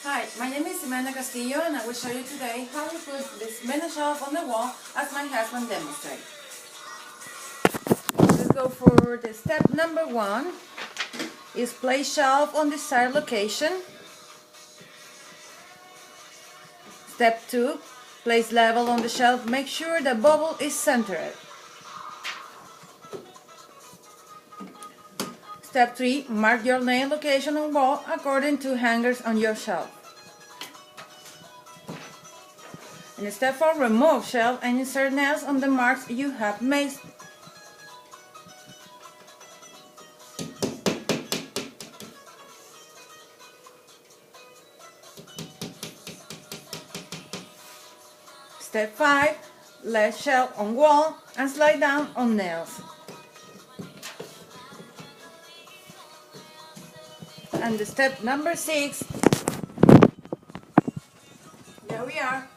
Hi, my name is Ximena Castillo and I will show you today how to put this mini shelf on the wall as my husband demonstrated. Let's go for the step number 1 is place shelf on desired location. Step 2, place level on the shelf, make sure the bubble is centered. Step 3, mark your nail location on wall according to hangers on your shelf. And step 4, remove shelf and insert nails on the marks you have made. Step 5, lay shelf on wall and slide down on nails. And the step number 6, there we are.